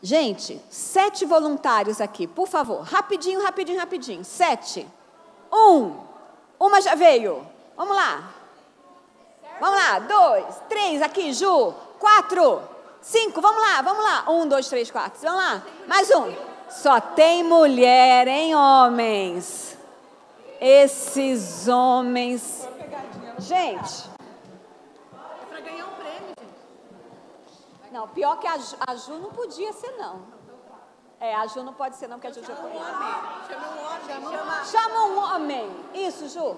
Gente, 7 voluntários aqui, por favor. Rapidinho, rapidinho, rapidinho. 7. Uma já veio. Vamos lá. Vamos lá. 2, 3, aqui, Ju. 4, 5, vamos lá, vamos lá. 1, 2, 3, 4, vamos lá. Mais um. Só tem mulher, hein, homens? Esses homens. Gente. É para ganhar um prêmio, gente. Não, pior que a Ju não podia ser, não. A Ju não pode ser, não, porque a Ju já conhece. Chama um homem. Isso, Ju.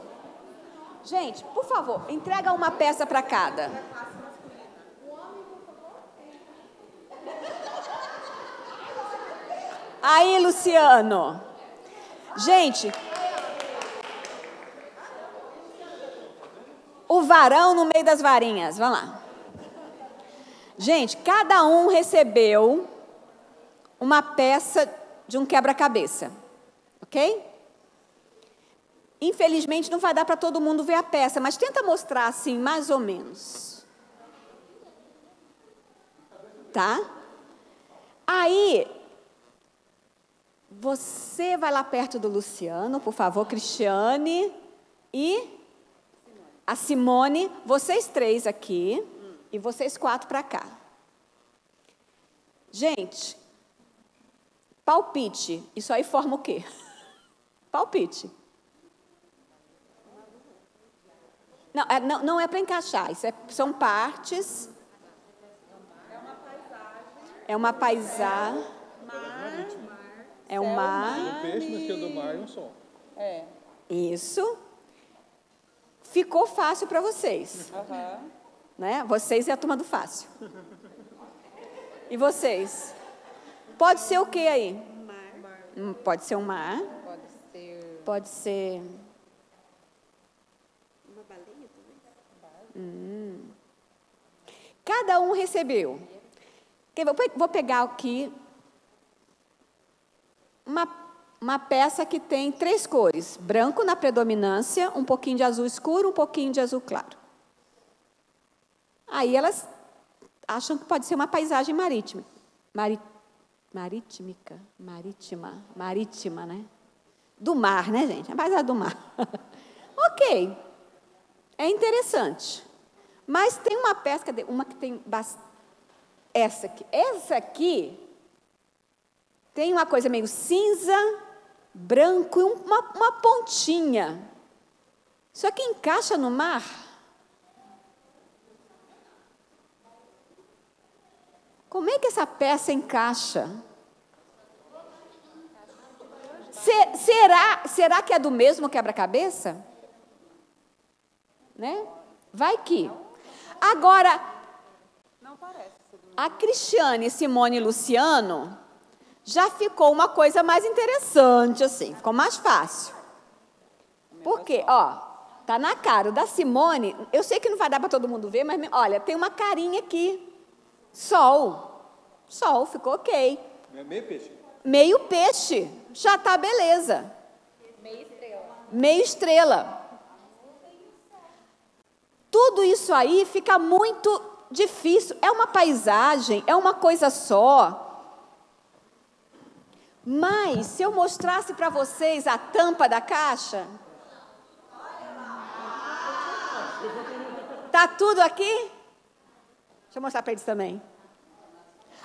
Gente, por favor, entrega uma peça para cada. Aí, Luciano. Gente, o varão no meio das varinhas. Vamos lá. Gente, cada um recebeu uma peça de um quebra-cabeça. Ok? Infelizmente, não vai dar para todo mundo ver a peça, mas tenta mostrar assim, mais ou menos. Tá? Aí, você vai lá perto do Luciano, por favor, Cristiane e a Simone, vocês 3 aqui e vocês 4 para cá. Gente, palpite, isso aí forma o quê? Palpite. Não é para encaixar, são partes. É uma paisagem. É um mar. Um peixe no estilo do mar e um som. Isso. Ficou fácil para vocês. Né? Vocês e a turma do fácil. E vocês? Pode ser o que aí? Pode ser um mar. Pode ser... Uma baleia também? Cada um recebeu. Vou pegar aqui uma peça que tem 3 cores. Branco na predominância, um pouquinho de azul escuro, um pouquinho de azul claro. Aí elas acham que pode ser uma paisagem marítima. Marítima, né? Do mar, né, gente? A paisagem do mar. Ok. É interessante. Mas tem uma peça, uma que tem bastante... Essa aqui tem uma coisa meio cinza, branco e uma pontinha. Isso aqui encaixa no mar? Como é que essa peça encaixa? Será que é do mesmo quebra-cabeça? Né? Vai que. Agora, a Cristiane, Simone e Luciano, já ficou uma coisa mais interessante, assim, ficou mais fácil. Por quê? Ó, tá na cara. O da Simone, eu sei que não vai dar para todo mundo ver, mas olha, tem uma carinha aqui. Sol, ficou ok. Meio peixe. Meio peixe, já tá beleza. Meio estrela. Tudo isso aí fica muito difícil. É uma paisagem, é uma coisa só. Mas, se eu mostrasse para vocês a tampa da caixa... Tá tudo aqui? Deixa eu mostrar para eles também.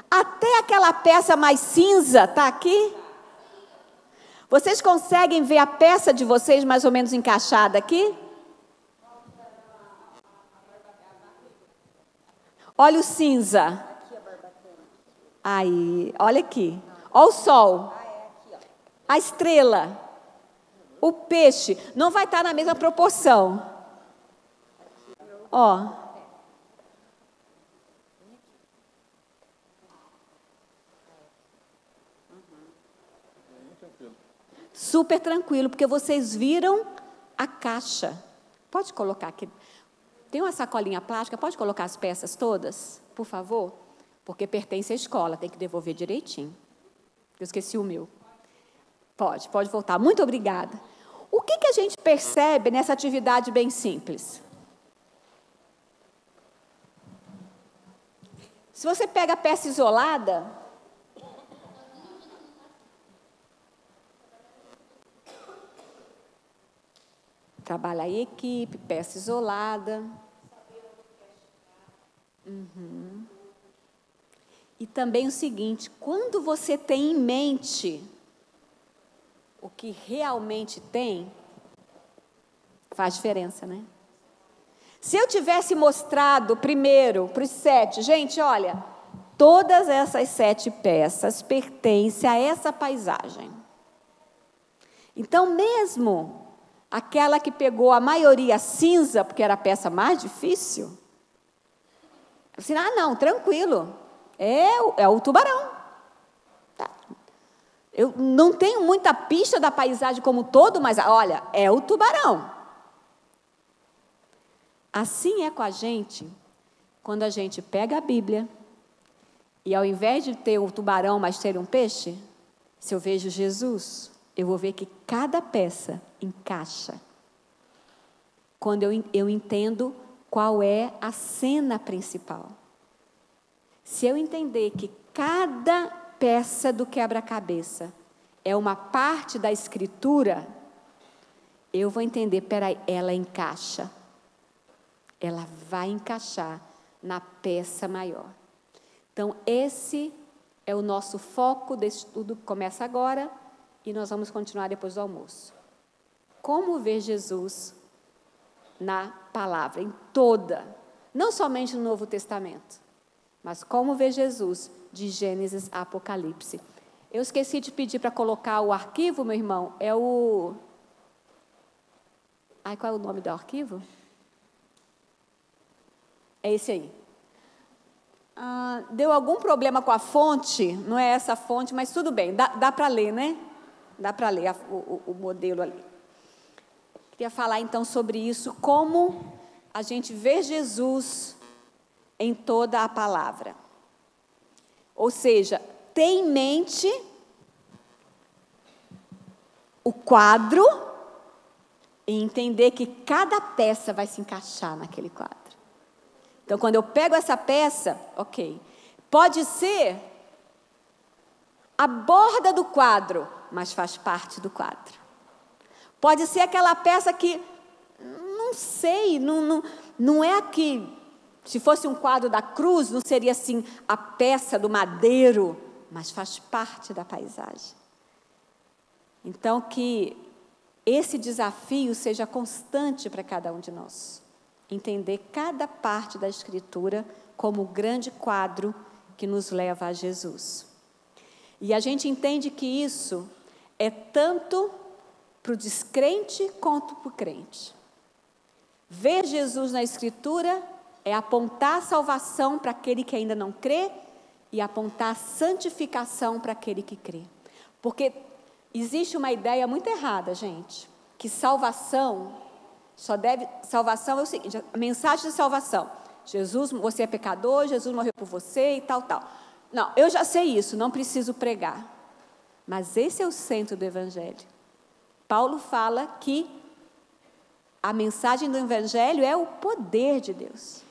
Até aquela peça mais cinza tá aqui? Vocês conseguem ver a peça de vocês mais ou menos encaixada aqui? Olha o cinza. Aí, olha aqui. Olha o sol. A estrela. O peixe. Não vai estar na mesma proporção. Ó. Super tranquilo, porque vocês viram a caixa. Pode colocar aqui. Tem uma sacolinha plástica, pode colocar as peças todas, por favor? Porque pertence à escola, tem que devolver direitinho. Eu esqueci o meu. Pode voltar. Muito obrigada. O que a gente percebe nessa atividade bem simples? Se você pega a peça isolada, Trabalhar em equipe, peça isolada. E também o seguinte, quando você tem em mente o que realmente tem, faz diferença, né? Se eu tivesse mostrado primeiro para os 7, gente, olha, todas essas 7 peças pertencem a essa paisagem. Então, mesmo aquela que pegou a maioria cinza, porque era a peça mais difícil, assim, não, tranquilo, é o tubarão. Tá. Eu não tenho muita pista da paisagem como um todo, mas, olha, é o tubarão. Assim é com a gente, quando a gente pega a Bíblia, e ao invés de ter o tubarão, mas ter um peixe, se eu vejo Jesus, eu vou ver que cada peça encaixa. Quando eu entendo qual é a cena principal. Se eu entender que cada peça do quebra-cabeça é uma parte da Escritura, eu vou entender, peraí, ela encaixa. Ela vai encaixar na peça maior. Então, esse é o nosso foco desse estudo que começa agora e nós vamos continuar depois do almoço. Como ver Jesus na palavra, em toda, não somente no Novo Testamento, mas como ver Jesus de Gênesis a Apocalipse. Eu esqueci de pedir para colocar o arquivo, meu irmão, é o... qual é o nome do arquivo? É esse aí. Deu algum problema com a fonte, não é essa fonte, mas tudo bem, dá para ler, né? Dá para ler o modelo ali. Queria falar então sobre isso, como a gente vê Jesus em toda a palavra. Ou seja, ter em mente o quadro e entender que cada peça vai se encaixar naquele quadro. Então, quando eu pego essa peça, ok, pode ser a borda do quadro, mas faz parte do quadro. Pode ser aquela peça que, não sei, não é aqui. Se fosse um quadro da cruz, não seria assim a peça do madeiro, mas faz parte da paisagem. Então, que esse desafio seja constante para cada um de nós. Entender cada parte da Escritura como o grande quadro que nos leva a Jesus. E a gente entende que isso é tanto para o descrente quanto para o crente. Ver Jesus na Escritura é apontar a salvação para aquele que ainda não crê e apontar a santificação para aquele que crê. Porque existe uma ideia muito errada, gente, que salvação é o seguinte, a mensagem de salvação. Jesus, você é pecador, Jesus morreu por você e tal. Não, eu já sei isso, não preciso pregar. Mas esse é o centro do Evangelho. Paulo fala que a mensagem do Evangelho é o poder de Deus.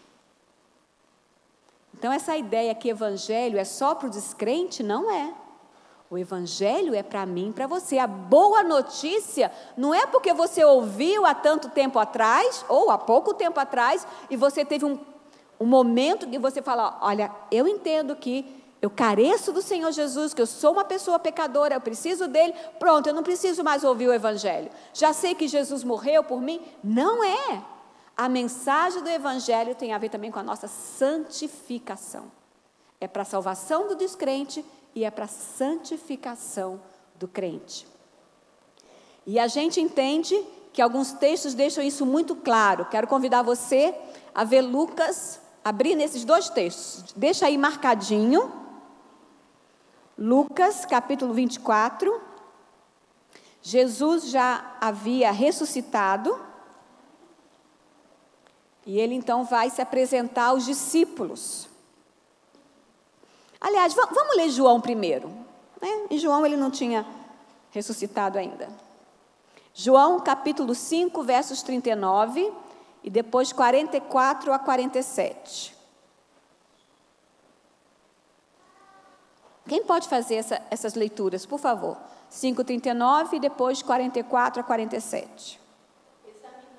Então, essa ideia que Evangelho é só para o descrente, não é. O Evangelho é para mim e para você. A boa notícia não é porque você ouviu há tanto tempo atrás, ou há pouco tempo atrás, e você teve um momento que você fala, olha, eu entendo que eu careço do Senhor Jesus, que eu sou uma pessoa pecadora, eu preciso dele, pronto, eu não preciso mais ouvir o Evangelho. Já sei que Jesus morreu por mim. Não é. A mensagem do Evangelho tem a ver também com a nossa santificação. É para a salvação do descrente e é para a santificação do crente. E a gente entende que alguns textos deixam isso muito claro. Quero convidar você a ver Lucas, abrir nesses 2 textos. Deixa aí marcadinho. Lucas, capítulo 24. Jesus já havia ressuscitado. E ele então vai se apresentar aos discípulos. Aliás, vamos ler João primeiro. Né? E João ele não tinha ressuscitado ainda. João capítulo 5, versos 39 e depois 44 a 47. Quem pode fazer essas leituras, por favor? 5:39 e depois 44 a 47. Examinando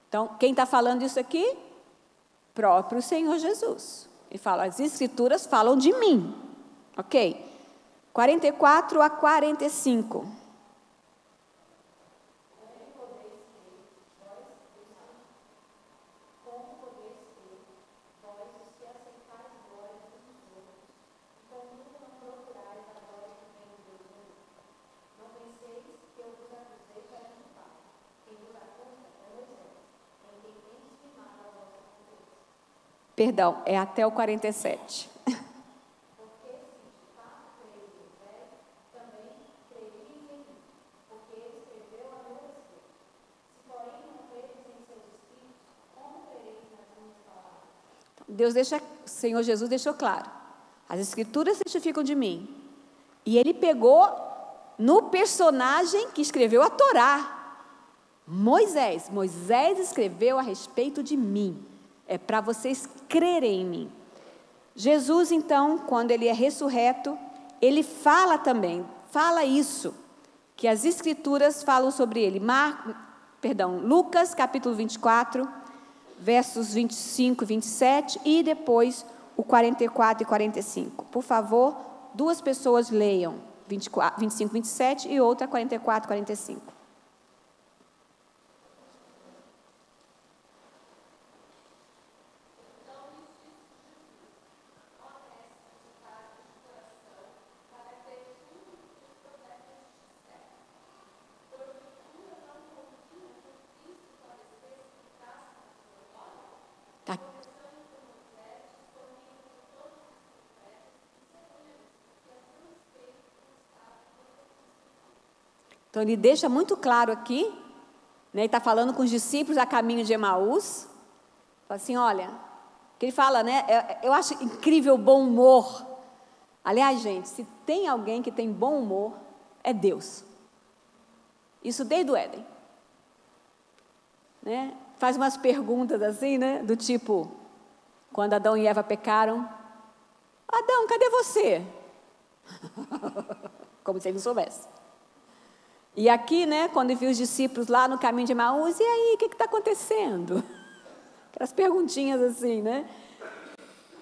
Então, quem está falando isso aqui? Próprio Senhor Jesus. Ele fala, as Escrituras falam de mim. Ok? 44 a 45. Perdão, é até o 47. Deus deixa, o Senhor Jesus deixou claro, as Escrituras testificam de mim. E ele pegou no personagem que escreveu a Torá, Moisés. Moisés escreveu a respeito de mim. É para vocês crerem em mim. Jesus, então, quando ele é ressurreto, ele fala também, fala isso, que as Escrituras falam sobre ele. Lucas, capítulo 24, versos 25 e 27, e depois o 44 e 45. Por favor, duas pessoas leiam 24, 25 e 27 e outra 44 e 45. Então, ele deixa muito claro aqui, né, ele está falando com os discípulos a caminho de Emaús, fala assim, olha, que ele fala, né, eu acho incrível o bom humor. Aliás, gente, se tem alguém que tem bom humor, é Deus. Isso desde o Éden. Né? Faz umas perguntas assim, né, do tipo, quando Adão e Eva pecaram, Adão, cadê você? Como se ele não soubesse. E aqui, né, quando viu os discípulos lá no caminho de Emaús, e aí, o que está acontecendo? Aquelas perguntinhas assim, né?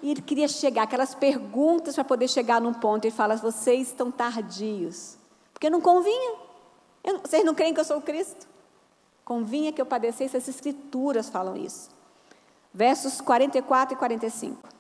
E ele queria chegar, aquelas perguntas para poder chegar num ponto. Ele fala, vocês estão tardios, porque não convinha. Vocês não creem que eu sou o Cristo? Convinha que eu padecesse, as Escrituras falam isso. Versos 44 e 45.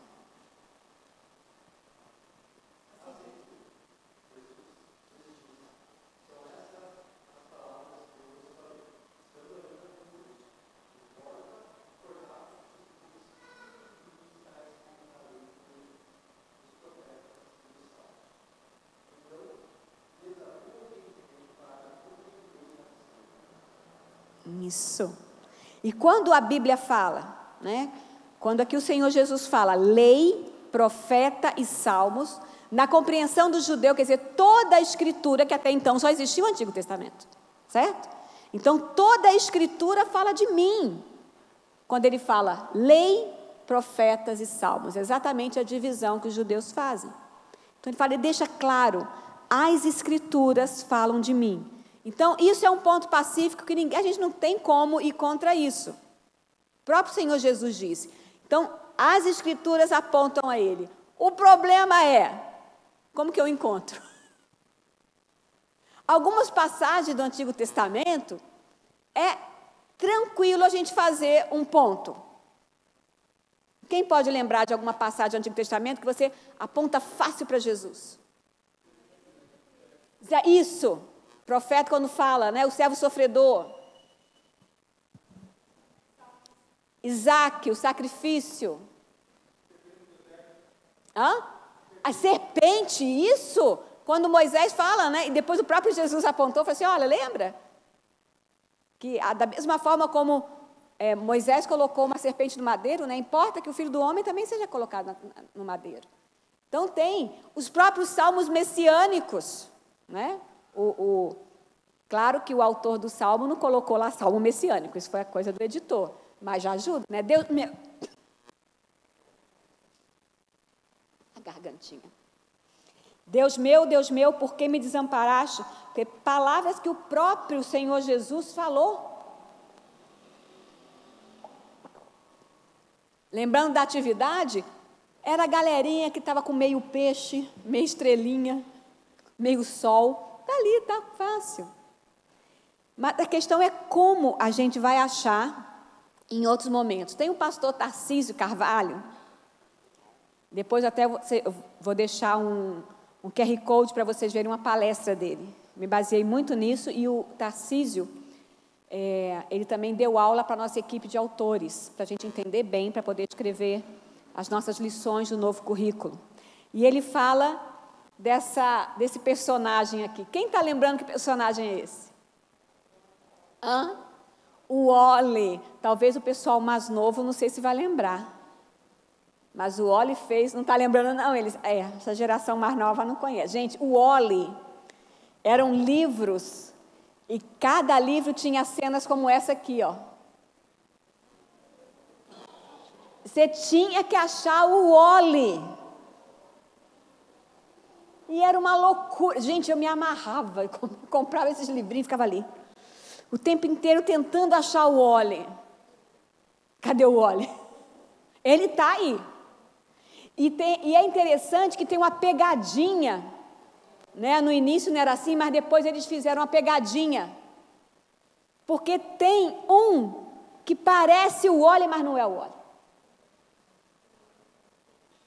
Isso. E quando a Bíblia fala, né? Quando aqui o Senhor Jesus fala lei, profeta e salmos, na compreensão do judeu, quer dizer, toda a Escritura, que até então só existia o Antigo Testamento, certo? Então, toda a Escritura fala de mim. Quando ele fala lei, profetas e salmos, é exatamente a divisão que os judeus fazem. Então, ele fala, ele deixa claro, as Escrituras falam de mim. Então, isso é um ponto pacífico que a gente não tem como ir contra isso. O próprio Senhor Jesus disse. Então, as Escrituras apontam a Ele. O problema é, como que eu encontro? Algumas passagens do Antigo Testamento, é tranquilo a gente fazer um ponto. Quem pode lembrar de alguma passagem do Antigo Testamento que você aponta fácil para Jesus? Isso. Profeta quando fala, né, o servo sofredor. Isaac, o sacrifício. A serpente, isso. Quando Moisés fala, né, e depois o próprio Jesus apontou, falou assim, olha, lembra? Que da mesma forma como Moisés colocou uma serpente no madeiro, né, importa que o Filho do Homem também seja colocado no madeiro. Então tem os próprios salmos messiânicos, né? Claro que o autor do salmo não colocou lá salmo messiânico, isso foi a coisa do editor, mas já ajuda, né? A gargantinha. Deus meu, por que me desamparaste? Porque palavras que o próprio Senhor Jesus falou. Lembrando da atividade, era a galerinha que estava com meio peixe, meio estrelinha, meio sol. Está ali, está fácil. Mas a questão é como a gente vai achar em outros momentos. Tem o pastor Tarcísio Carvalho. Depois até eu vou deixar um QR Code para vocês verem uma palestra dele. Me baseei muito nisso e o Tarcísio, ele também deu aula para a nossa equipe de autores, para a gente entender bem, para poder escrever as nossas lições do novo currículo. E ele fala desse personagem aqui. Quem está lembrando que personagem é esse? O Wally. Talvez o pessoal mais novo, não sei se vai lembrar. Mas o Wally fez, não está lembrando não, essa geração mais nova não conhece. Gente, o Wally eram livros, e cada livro tinha cenas como essa aqui, ó. Você tinha que achar o Wally. E era uma loucura. Gente, eu me amarrava, eu comprava esses livrinhos e ficava ali. O tempo inteiro tentando achar o Wally. Cadê o Wally? Ele está aí. E é interessante que tem uma pegadinha, né? No início não era assim, mas depois eles fizeram uma pegadinha. Porque tem um que parece o Wally, mas não é o Wally.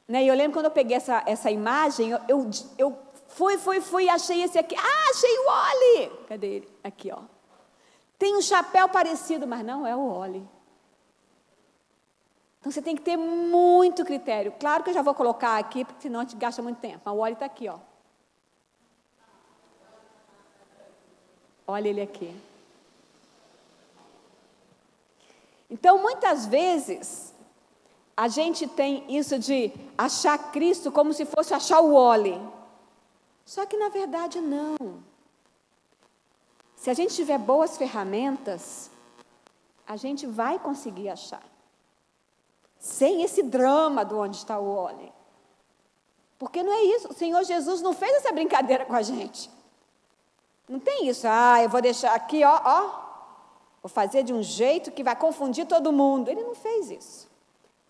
Né? E eu lembro quando eu peguei essa imagem, eu fui, achei esse aqui. Achei o Wally! Cadê ele? Aqui, ó. Tem um chapéu parecido, mas não é o Wally. Então, você tem que ter muito critério. Claro que eu já vou colocar aqui, porque senão a gente gasta muito tempo. Mas o Wally está aqui, ó. Olha ele aqui. Então, muitas vezes, a gente tem isso de achar Cristo como se fosse achar o Wally. Só que, na verdade, não. Se a gente tiver boas ferramentas, a gente vai conseguir achar. Sem esse drama do onde está o Wally. Porque não é isso. O Senhor Jesus não fez essa brincadeira com a gente. Não tem isso. Eu vou deixar aqui, ó. Vou fazer de um jeito que vai confundir todo mundo. Ele não fez isso.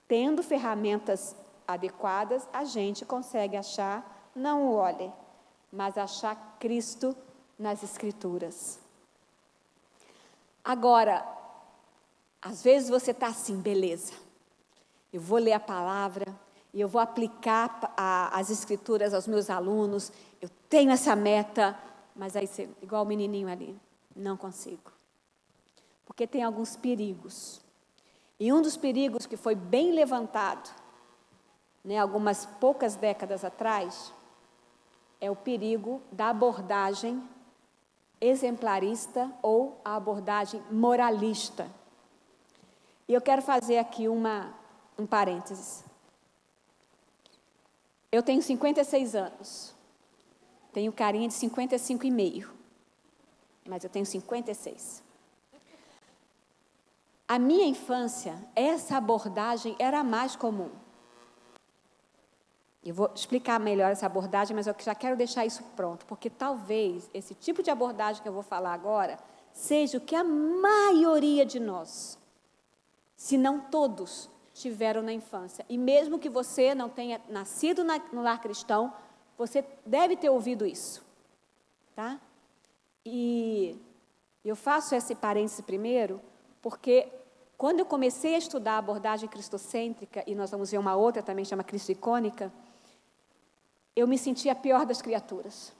Tendo ferramentas adequadas, a gente consegue achar, não o Wally, mas achar Cristo nas Escrituras. Agora, às vezes você está assim, beleza. Eu vou ler a palavra e eu vou aplicar as Escrituras aos meus alunos. Eu tenho essa meta, mas aí, igual o menininho ali, não consigo. Porque tem alguns perigos. E um dos perigos que foi bem levantado, né, algumas poucas décadas atrás, é o perigo da abordagem exemplarista ou a abordagem moralista. E eu quero fazer aqui um parênteses. Eu tenho 56 anos. Tenho carinha de 55,5. Mas eu tenho 56. A minha infância, essa abordagem era a mais comum. Eu vou explicar melhor essa abordagem, mas eu já quero deixar isso pronto, porque talvez esse tipo de abordagem que eu vou falar agora seja o que a maioria de nós, se não todos, tiveram na infância. E mesmo que você não tenha nascido no lar cristão, você deve ter ouvido isso. Tá? E eu faço esse parêntese primeiro, porque quando eu comecei a estudar a abordagem cristocêntrica, e nós vamos ver uma outra também, chama cristo-icônica, eu me senti a pior das criaturas.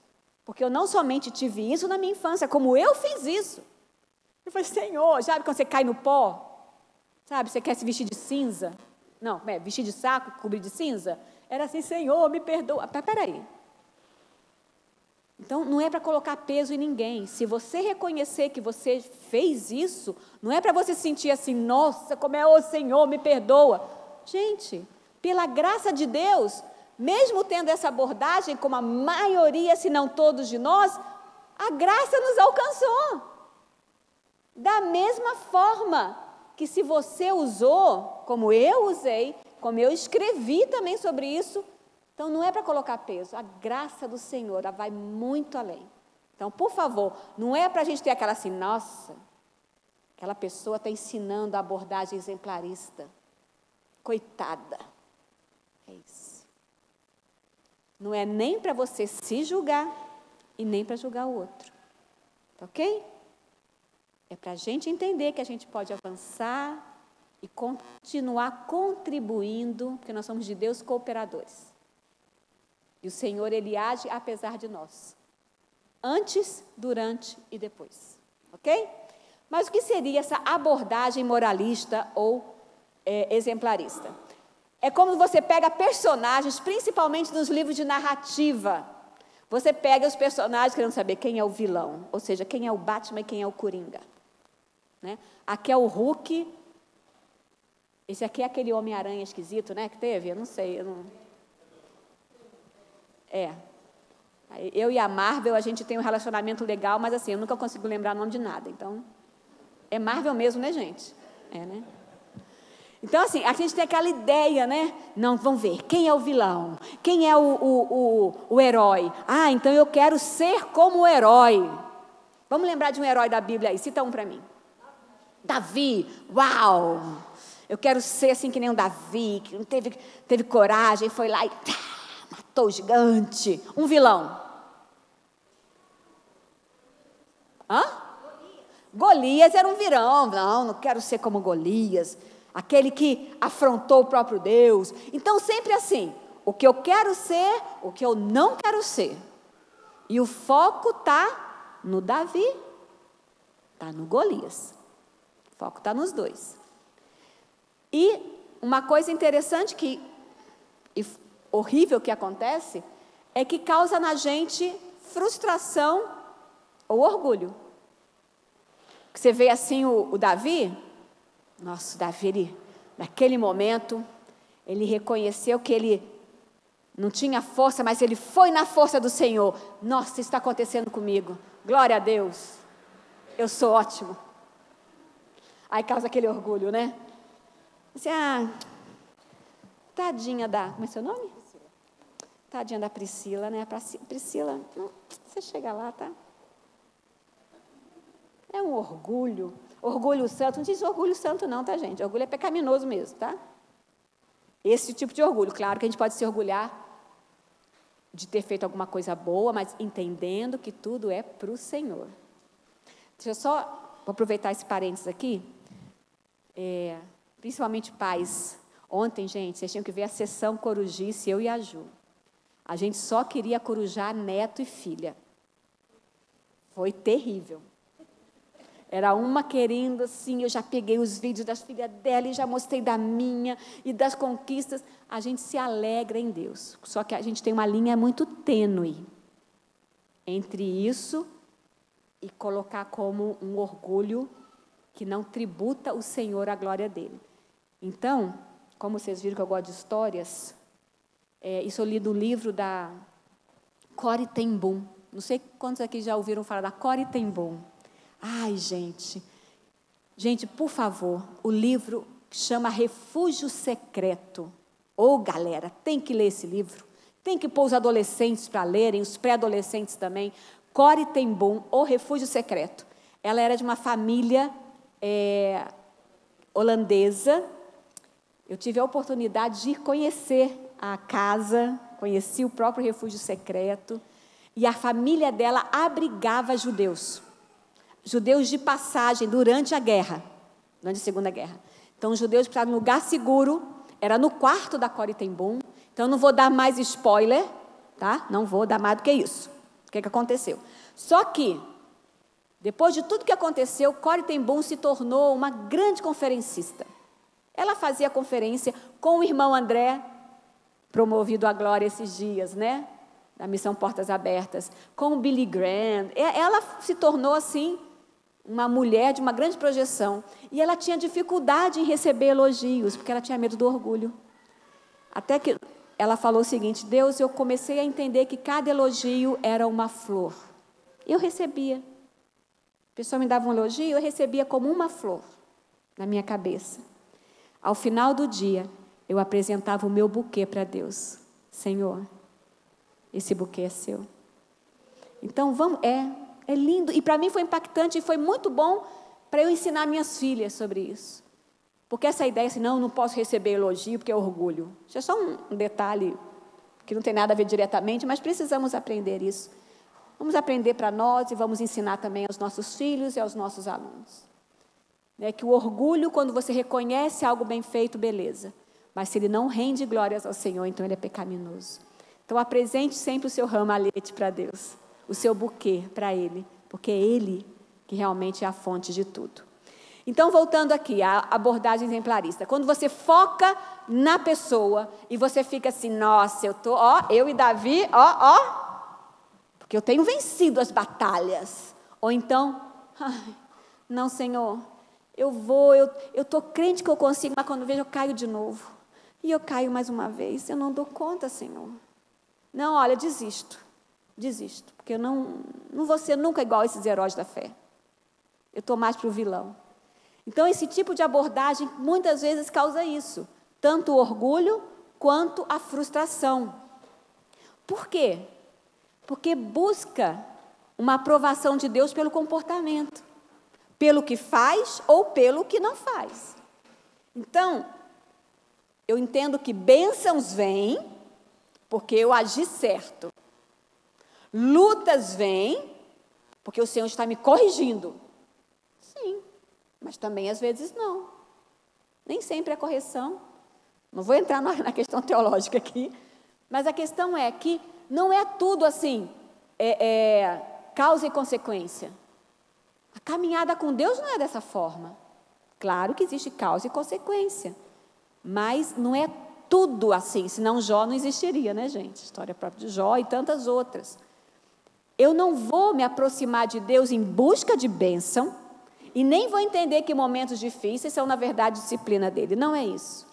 Porque eu não somente tive isso na minha infância, como eu fiz isso. Eu falei, Senhor, sabe quando você cai no pó? Sabe, você quer se vestir de cinza? Não, vestir de saco, cobrir de cinza? Era assim, Senhor, me perdoa. Peraí. Então, não é para colocar peso em ninguém. Se você reconhecer que você fez isso, não é para você sentir assim, nossa, como é, ô Senhor, me perdoa. Gente, pela graça de Deus, mesmo tendo essa abordagem, como a maioria, se não todos de nós, a graça nos alcançou. Da mesma forma que se você usou, como eu usei, como eu escrevi também sobre isso, então não é para colocar peso, a graça do Senhor, ela vai muito além. Então, por favor, não é para a gente ter aquela assim, nossa, aquela pessoa está ensinando a abordagem exemplarista. Coitada. É isso. Não é nem para você se julgar e nem para julgar o outro. Tá ok? É para a gente entender que a gente pode avançar e continuar contribuindo, porque nós somos de Deus cooperadores. E o Senhor, Ele age apesar de nós. Antes, durante e depois. Ok? Mas o que seria essa abordagem moralista ou exemplarista? É como você pega personagens, principalmente nos livros de narrativa. Você pega os personagens querendo saber quem é o vilão, ou seja, quem é o Batman e quem é o Coringa. Né? Aqui é o Hulk. Esse aqui é aquele Homem-Aranha esquisito, né, que teve? Eu não sei. Eu e a Marvel, a gente tem um relacionamento legal, mas assim, eu nunca consigo lembrar o nome de nada. Então, é Marvel mesmo, né, gente? Né? Então, assim, a gente tem aquela ideia, né? Não, vamos ver, quem é o vilão? Quem é o herói? Ah, então eu quero ser como o herói. Vamos lembrar de um herói da Bíblia aí, cita um para mim. Davi, uau! Eu quero ser assim que nem um Davi, que não teve coragem, foi lá e matou o gigante. Um vilão. Golias era um vilão. Não quero ser como Golias. Aquele que afrontou o próprio Deus. Então, sempre assim, o que eu quero ser, o que eu não quero ser. E o foco está no Davi, está no Golias. O foco está nos dois. E uma coisa interessante e horrível que acontece é que causa na gente frustração ou orgulho. Você vê assim o Davi, nossa, o Davi, naquele momento, ele reconheceu que ele não tinha força, mas ele foi na força do Senhor. Nossa, isso está acontecendo comigo. Glória a Deus. Eu sou ótimo. Aí causa aquele orgulho, né? Assim, tadinha da... Como é seu nome? Priscila. Tadinha da Priscila, né? Priscila, você chega lá, tá? É um orgulho. Orgulho santo. Não diz orgulho santo não, tá, gente? Orgulho é pecaminoso mesmo, tá? Esse tipo de orgulho. Claro que a gente pode se orgulhar de ter feito alguma coisa boa, mas entendendo que tudo é para o Senhor. Deixa eu só... Vou aproveitar esse parênteses aqui. Principalmente pais. Ontem, gente, vocês tinham que ver a sessão corujice, eu e a Ju. A gente só queria corujar neto e filha. Foi terrível. Era uma querendo, assim, eu já peguei os vídeos das filhas dela e já mostrei da minha e das conquistas. A gente se alegra em Deus. Só que a gente tem uma linha muito tênue entre isso e colocar como um orgulho que não tributa o Senhor à glória dele. Então, como vocês viram que eu gosto de histórias, isso eu li do livro da Corrie ten Boom. Não sei quantos aqui já ouviram falar da Corrie ten Boom. Ai, gente, por favor, o livro chama Refúgio Secreto. Galera, tem que ler esse livro. Tem que pôr os adolescentes para lerem, os pré-adolescentes também. Corrie ten Boom, O Refúgio Secreto. Ela era de uma família holandesa. Eu tive a oportunidade de conhecer a casa, conheci o próprio refúgio secreto, e a família dela abrigava judeus de passagem durante a guerra, durante a Segunda Guerra. Então, os judeus precisavam de um lugar seguro, era no quarto da Corrie ten Boom. Então, eu não vou dar mais spoiler, tá? Não vou dar mais do que isso. O que aconteceu? Só que, depois de tudo que aconteceu, Corrie ten Boom se tornou uma grande conferencista. Ela fazia conferência com o irmão André, promovido à glória esses dias, né? Da Missão Portas Abertas, com o Billy Graham. Ela se tornou, assim, uma mulher de uma grande projeção. E ela tinha dificuldade em receber elogios, porque ela tinha medo do orgulho. Até que ela falou o seguinte: Deus, eu comecei a entender que cada elogio era uma flor. Eu recebia. A pessoa me dava um elogio, eu recebia como uma flor na minha cabeça. Ao final do dia, eu apresentava o meu buquê para Deus. Senhor, esse buquê é seu. Então, é lindo. E para mim foi impactante e foi muito bom para eu ensinar minhas filhas sobre isso. Porque essa ideia assim, não posso receber elogio porque é orgulho. Isso é só um detalhe que não tem nada a ver diretamente, mas precisamos aprender isso. Vamos aprender para nós e vamos ensinar também aos nossos filhos e aos nossos alunos. Que o orgulho, quando você reconhece algo bem feito, beleza. Mas se ele não rende glórias ao Senhor, então ele é pecaminoso. Então apresente sempre o seu ramalhete para Deus, o seu buquê para Ele, porque é Ele que realmente é a fonte de tudo. Então, voltando aqui, a abordagem exemplarista. Quando você foca na pessoa e você fica assim, nossa, eu e Davi, porque eu tenho vencido as batalhas. Ou então, não, Senhor, eu estou crente que eu consigo, mas quando vejo eu caio de novo. E eu caio mais uma vez, eu não dou conta, Senhor. Não, olha, desisto, porque eu não vou ser nunca igual a esses heróis da fé. Eu estou mais para o vilão. Então, esse tipo de abordagem muitas vezes causa isso, tanto o orgulho quanto a frustração. Por quê? Porque busca uma aprovação de Deus pelo comportamento, pelo que faz ou pelo que não faz. Então, eu entendo que bênçãos vêm porque eu agi certo. Lutas vêm porque o Senhor está me corrigindo. Sim, mas também às vezes não. Nem sempre é correção. Não vou entrar na questão teológica aqui, mas a questão é que não é tudo assim, causa e consequência. A caminhada com Deus não é dessa forma. Claro que existe causa e consequência, mas não é tudo assim, senão Jó não existiria, né, gente? História própria de Jó e tantas outras. Eu não vou me aproximar de Deus em busca de bênção e nem vou entender que momentos difíceis são, na verdade, disciplina dele. Não é isso.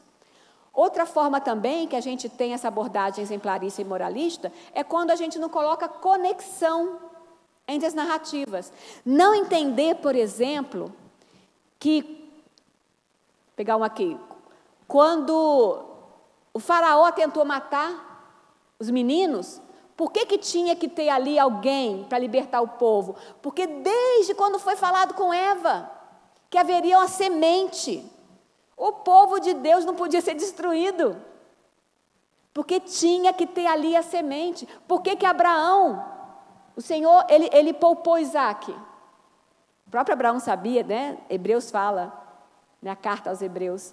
Outra forma também que a gente tem essa abordagem exemplarista e moralista é quando a gente não coloca conexão entre as narrativas. Não entender, por exemplo, que, pegar um aqui, quando o faraó tentou matar os meninos, por que tinha que ter ali alguém para libertar o povo? Porque desde quando foi falado com Eva, que haveria uma semente, o povo de Deus não podia ser destruído, porque tinha que ter ali a semente. Por que Abraão, o Senhor, ele poupou Isaac? O próprio Abraão sabia, né? Hebreus fala, na carta aos Hebreus,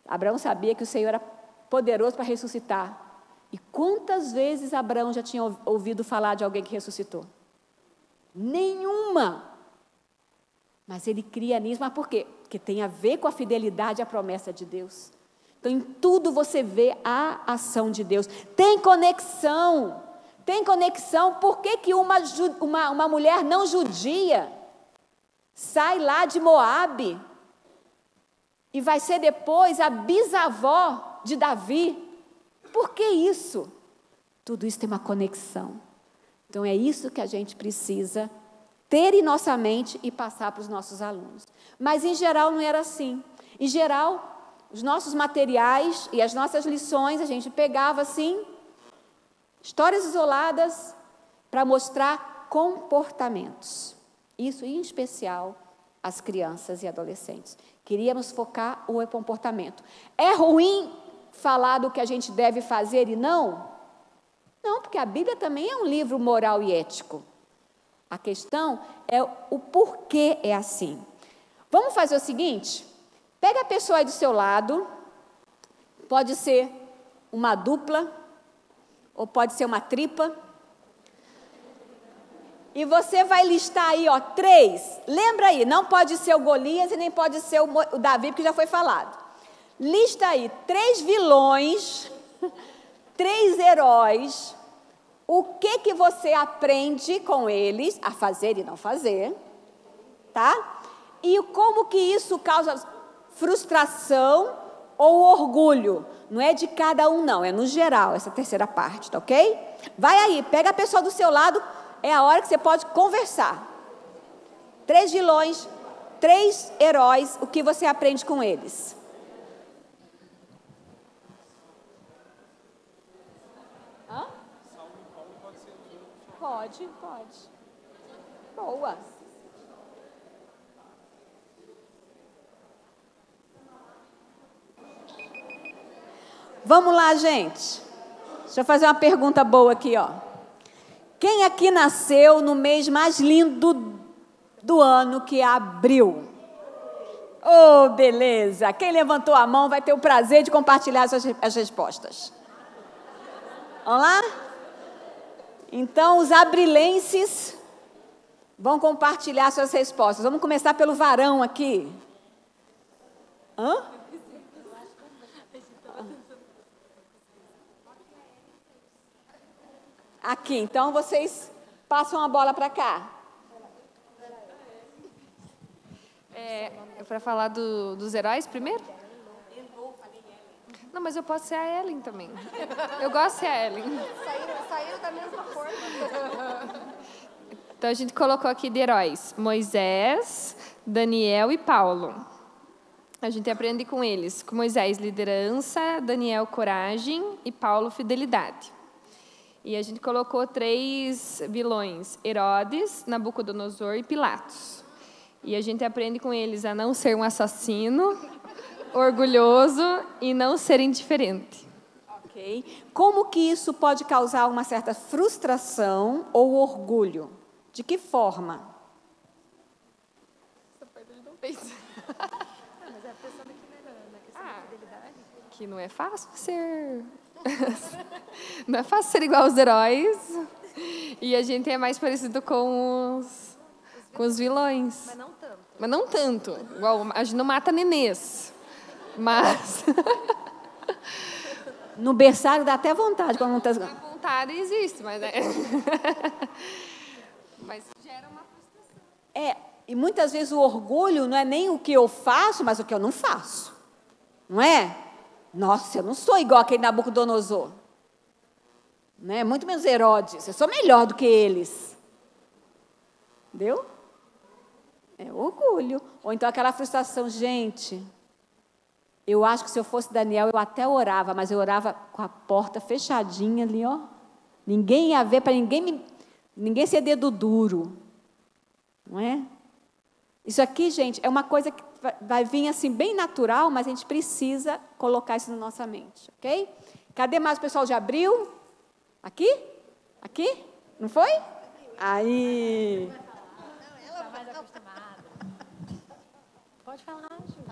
Abraão sabia que o Senhor era poderoso para ressuscitar. E quantas vezes Abraão já tinha ouvido falar de alguém que ressuscitou? Nenhuma. Mas ele cria nisso, mas por quê? Porque tem a ver com a fidelidade à promessa de Deus. Então, em tudo você vê a ação de Deus. Tem conexão. Tem conexão. Por que uma mulher não judia sai lá de Moabe e vai ser depois a bisavó de Davi? Por que isso? Tudo isso tem uma conexão. Então, é isso que a gente precisa ter em nossa mente e passar para os nossos alunos. Mas, em geral, não era assim. Em geral, os nossos materiais e as nossas lições, a gente pegava, assim, histórias isoladas para mostrar comportamentos. Isso, em especial, as crianças e adolescentes. Queríamos focar o comportamento. É ruim falar do que a gente deve fazer e não? Não, porque a Bíblia também é um livro moral e ético. A questão é o porquê é assim. Vamos fazer o seguinte? Pega a pessoa aí do seu lado, pode ser uma dupla, ou pode ser uma tripa, e você vai listar aí, 3, lembra aí, não pode ser o Golias e nem pode ser o Davi, porque já foi falado. Lista aí 3 vilões, 3 heróis, o que você aprende com eles, a fazer e não fazer, tá? E como que isso causa frustração ou orgulho. Não é de cada um não, é no geral, essa terceira parte, tá ok? Vai aí, pega a pessoa do seu lado, é a hora que você pode conversar. 3 vilões, 3 heróis, o que você aprende com eles? Pode. Boa. Vamos lá, gente. Deixa eu fazer uma pergunta boa aqui, ó. Quem aqui nasceu no mês mais lindo do ano, que é abril? Oh, beleza. Quem levantou a mão vai ter o prazer de compartilhar as respostas. Vamos lá? Então, os abrilenses vão compartilhar suas respostas. Vamos começar pelo varão aqui. Hã? Aqui, então vocês passam a bola para cá. Para falar dos heróis primeiro? Não, mas eu posso ser a Ellen também. Eu gosto de ser a Ellen. Saíram da mesma forma. Então, a gente colocou aqui de heróis Moisés, Daniel e Paulo. A gente aprende com eles. Com Moisés, liderança, Daniel, coragem e Paulo, fidelidade. E a gente colocou 3 vilões, Herodes, Nabucodonosor e Pilatos. E a gente aprende com eles a não ser um assassino, orgulhoso e não ser indiferente. Ok. Como que isso pode causar uma certa frustração ou orgulho? De que forma? Que não é fácil ser... Não é fácil ser igual aos heróis. E a gente é mais parecido com os vilões. Mas não tanto. Mas não tanto. Igual, a gente não mata nenês. Mas... No berçário dá até vontade quando não está... A vontade existe, mas... Mas gera uma frustração. E muitas vezes o orgulho não é nem o que eu faço, mas o que eu não faço. Não é? Nossa, eu não sou igual aquele Nabucodonosor. Né? Muito menos Herodes. Eu sou melhor do que eles. Entendeu? É orgulho. Ou então aquela frustração. Gente, eu acho que se eu fosse Daniel, eu até orava, mas eu orava com a porta fechadinha ali, ó. Ninguém ia ver, para ninguém ser dedo duro. Não é? Isso aqui, gente, é uma coisa que vai vir assim bem natural, mas a gente precisa colocar isso na nossa mente, ok? Cadê mais o pessoal de abril? Aqui? Aqui? Não foi? Aí. Ela está mais acostumada. Pode falar, Ju.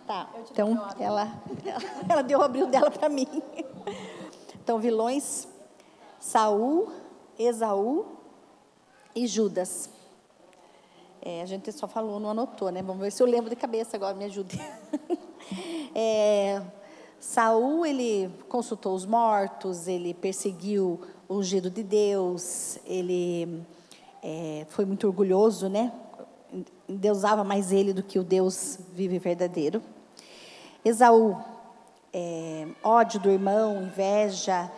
Tá, então ela deu o abril dela para mim. Então, vilões, Saul, Esaú e Judas. A gente só falou, não anotou, né? Vamos ver se eu lembro de cabeça agora, me ajude. Saul, ele consultou os mortos, ele perseguiu o ungido de Deus, ele foi muito orgulhoso, né? Endeusava mais ele do que o Deus vivo e verdadeiro. Esaú, ódio do irmão, inveja,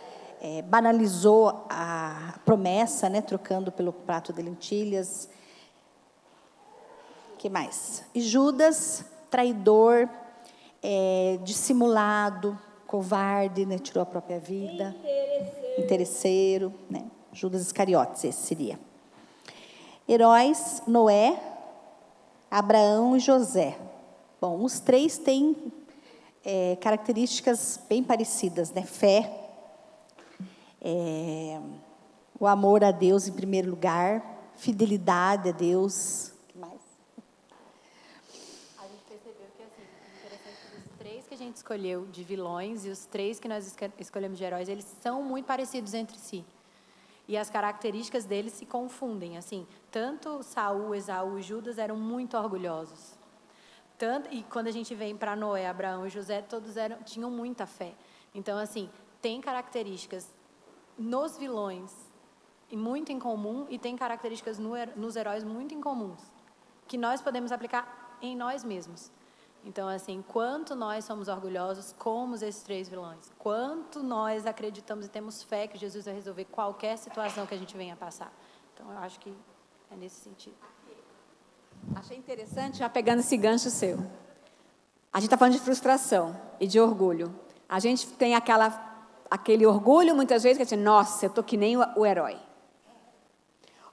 banalizou a promessa, né? Trocando pelo prato de lentilhas. Que mais? E Judas, traidor, dissimulado, covarde, né? Tirou a própria vida. Interesseiro, né? Judas Iscariotes, esse seria. Heróis, Noé, Abraão e José. Bom, os 3 têm características bem parecidas, né? Fé, o amor a Deus em primeiro lugar, fidelidade a Deus. O que mais? A gente percebeu que, assim, interessante, os 3 que a gente escolheu de vilões e os 3 que nós escolhemos de heróis, eles são muito parecidos entre si. E as características deles se confundem, assim. Tanto Saul, Esaú e Judas eram muito orgulhosos. E quando a gente vem para Noé, Abraão e José, todos tinham muita fé. Então, assim, tem características nos vilões muito em comum e tem características nos heróis muito incomuns, que nós podemos aplicar em nós mesmos. Então, assim, quanto nós somos orgulhosos como esses 3 vilões, quanto nós acreditamos e temos fé que Jesus vai resolver qualquer situação que a gente venha passar. Então, eu acho que é nesse sentido. Achei interessante, já pegando esse gancho seu. A gente está falando de frustração e de orgulho. A gente tem aquele orgulho, muitas vezes, que é assim, nossa, eu estou que nem o herói.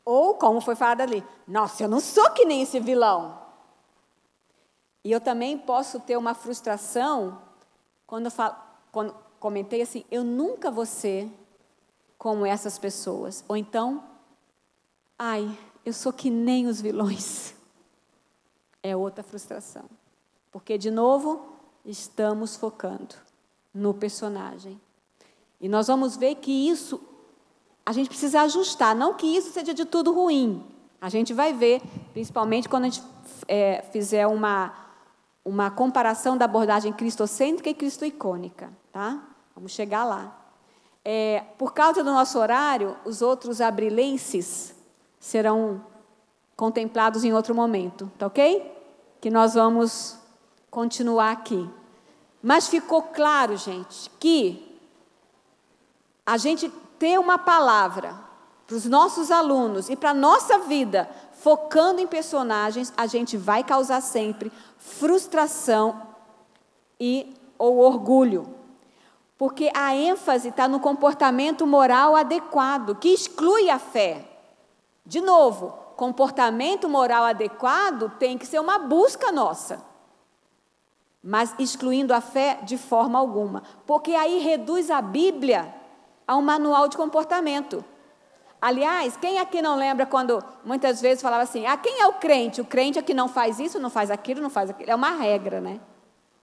Ou, como foi falado ali, nossa, eu não sou que nem esse vilão. E eu também posso ter uma frustração quando comentei assim, eu nunca vou ser como essas pessoas. Ou então, ai, eu sou que nem os vilões. É outra frustração. Porque, de novo, estamos focando no personagem. E nós vamos ver que isso, a gente precisa ajustar. Não que isso seja de tudo ruim. A gente vai ver, principalmente quando a gente fizer uma comparação da abordagem cristocêntrica e cristoicônica. Tá? Vamos chegar lá. Por causa do nosso horário, os outros abrilenses serão contemplados em outro momento, tá ok? Que nós vamos continuar aqui. Mas ficou claro, gente, que a gente ter uma palavra para os nossos alunos e para a nossa vida, focando em personagens, a gente vai causar sempre frustração ou orgulho. Porque a ênfase está no comportamento moral adequado, que exclui a fé. De novo, comportamento moral adequado tem que ser uma busca nossa. Mas excluindo a fé de forma alguma. Porque aí reduz a Bíblia a um manual de comportamento. Aliás, quem aqui não lembra quando muitas vezes falava assim, quem é o crente? O crente é que não faz isso, não faz aquilo, não faz aquilo. É uma regra, né?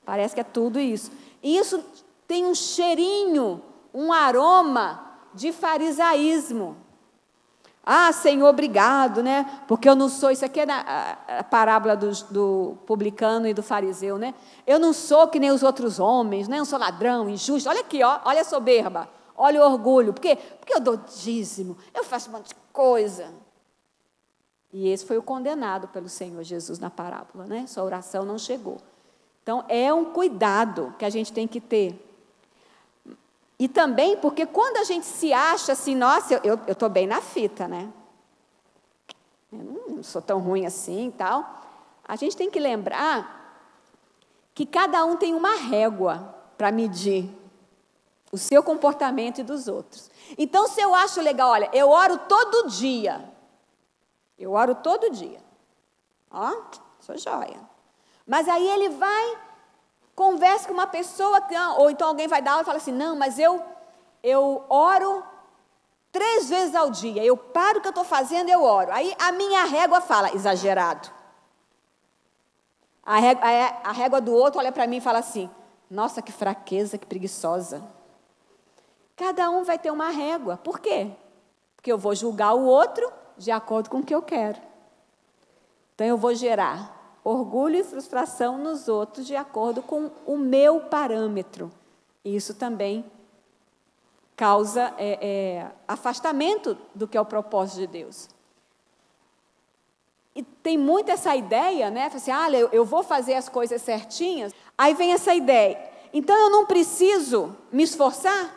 Parece que é tudo isso. E isso tem um cheirinho, um aroma de farisaísmo. Senhor, obrigado, né? Porque eu não sou, isso aqui é a parábola do publicano e do fariseu, né? Eu não sou que nem os outros homens, né? Eu não sou ladrão, injusto. Olha aqui, olha a soberba, olha o orgulho. Por quê? Porque eu dou dízimo, eu faço um monte de coisa. E esse foi o condenado pelo Senhor Jesus na parábola, né? Sua oração não chegou. Então, é um cuidado que a gente tem que ter. E também porque quando a gente se acha assim, nossa, eu estou bem na fita, né? Eu não sou tão ruim assim e tal. A gente tem que lembrar que cada um tem uma régua para medir o seu comportamento e dos outros. Então, se eu acho legal, olha, eu oro todo dia. Eu oro todo dia. Sou joia. Mas aí ele vai... Conversa com uma pessoa, ou então alguém vai dar aula e fala assim, não, mas eu oro 3 vezes ao dia, eu paro o que eu estou fazendo, eu oro. Aí a minha régua fala, exagerado. A régua do outro olha para mim e fala assim, nossa, que fraqueza, que preguiçosa. Cada um vai ter uma régua. Por quê? Porque eu vou julgar o outro de acordo com o que eu quero. Então eu vou gerar orgulho e frustração nos outros de acordo com o meu parâmetro. Isso também causa afastamento do que é o propósito de Deus. E tem muito essa ideia, né? Assim, eu vou fazer as coisas certinhas. Aí vem essa ideia. Então, eu não preciso me esforçar?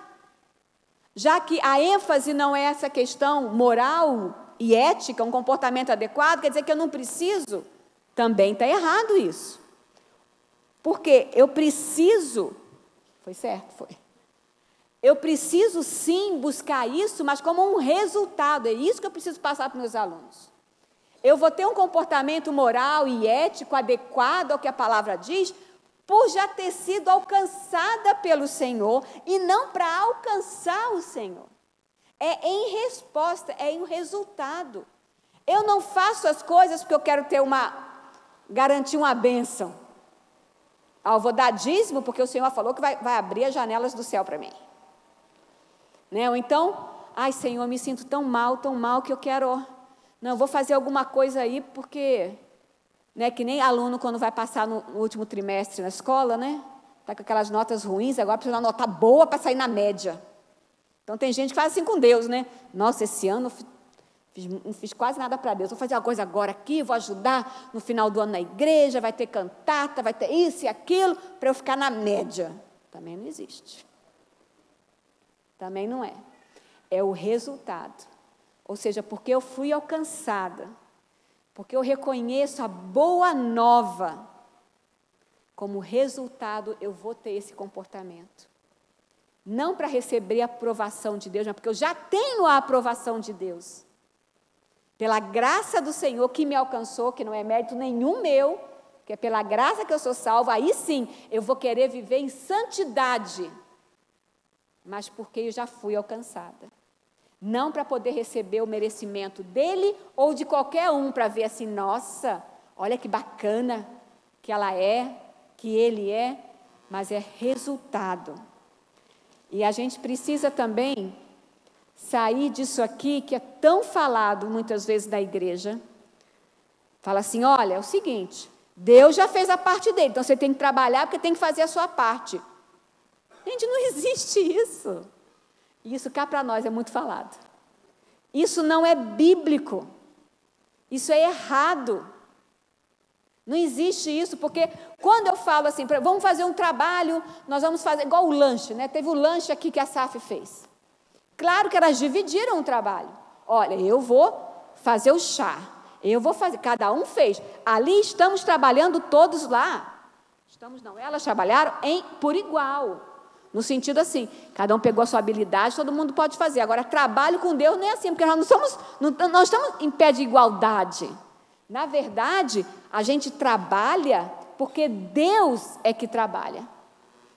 Já que a ênfase não é essa questão moral e ética, um comportamento adequado, quer dizer que eu não preciso? Também está errado isso. Porque eu preciso... Foi certo? Foi. Eu preciso, sim, buscar isso, mas como um resultado. É isso que eu preciso passar para os meus alunos. Eu vou ter um comportamento moral e ético adequado ao que a palavra diz, por já ter sido alcançada pelo Senhor, e não para alcançar o Senhor. É em resposta, é em resultado. Eu não faço as coisas porque eu quero garantir uma bênção. Eu vou dar dízimo porque o Senhor falou que vai abrir as janelas do céu para mim. Né? Ou então, Senhor, eu me sinto tão mal que eu quero... Não, eu vou fazer alguma coisa aí porque... Né, que nem aluno quando vai passar no último trimestre na escola, né? Está com aquelas notas ruins, agora precisa de uma nota boa para sair na média. Então tem gente que faz assim com Deus, né? Nossa, esse ano não fiz quase nada para Deus. Vou fazer uma coisa agora aqui, vou ajudar no final do ano na igreja, vai ter cantata, vai ter isso e aquilo, para eu ficar na média. Também não existe. Também não é. É o resultado. Ou seja, porque eu fui alcançada, porque eu reconheço a boa nova, como resultado eu vou ter esse comportamento. Não para receber a aprovação de Deus, mas porque eu já tenho a aprovação de Deus. Pela graça do Senhor que me alcançou, que não é mérito nenhum meu, Porque é pela graça que eu sou salva, aí sim, eu vou querer viver em santidade. Mas porque eu já fui alcançada. Não para poder receber o merecimento dele ou de qualquer um, para ver assim, nossa, olha que bacana que ela é, que ele é, mas é resultado. E a gente precisa também sair disso aqui, que é tão falado muitas vezes da igreja. Fala assim, olha, é o seguinte, Deus já fez a parte dele, então você tem que trabalhar porque tem que fazer a sua parte. Gente, não existe isso. Isso cá para nós é muito falado. Isso não é bíblico. Isso é errado. Não existe isso, porque quando eu falo assim, vamos fazer um trabalho, nós vamos fazer, igual o lanche, né? Teve o lanche aqui que a SAF fez. Claro que elas dividiram o trabalho. Olha, eu vou fazer o chá, eu vou fazer, cada um fez. Ali estamos trabalhando todos lá. Estamos não, elas trabalharam por igual. No sentido assim, cada um pegou a sua habilidade, todo mundo pode fazer. Agora, trabalho com Deus não é assim, porque nós não estamos em pé de igualdade. Na verdade, a gente trabalha porque Deus é que trabalha.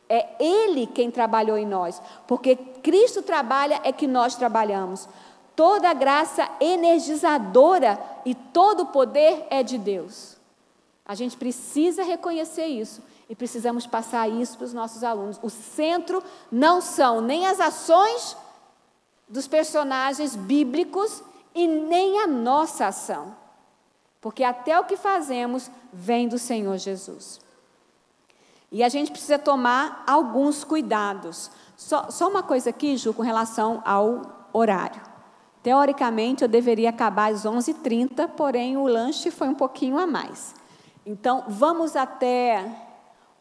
É Ele quem trabalhou em nós. Porque Cristo trabalha, é que nós trabalhamos. Toda a graça energizadora e todo o poder é de Deus. A gente precisa reconhecer isso. E precisamos passar isso para os nossos alunos. O centro não são nem as ações dos personagens bíblicos e nem a nossa ação. Porque até o que fazemos vem do Senhor Jesus. E a gente precisa tomar alguns cuidados. Só uma coisa aqui, Ju, com relação ao horário. Teoricamente, eu deveria acabar às 11h30, porém o lanche foi um pouquinho a mais. Então, vamos até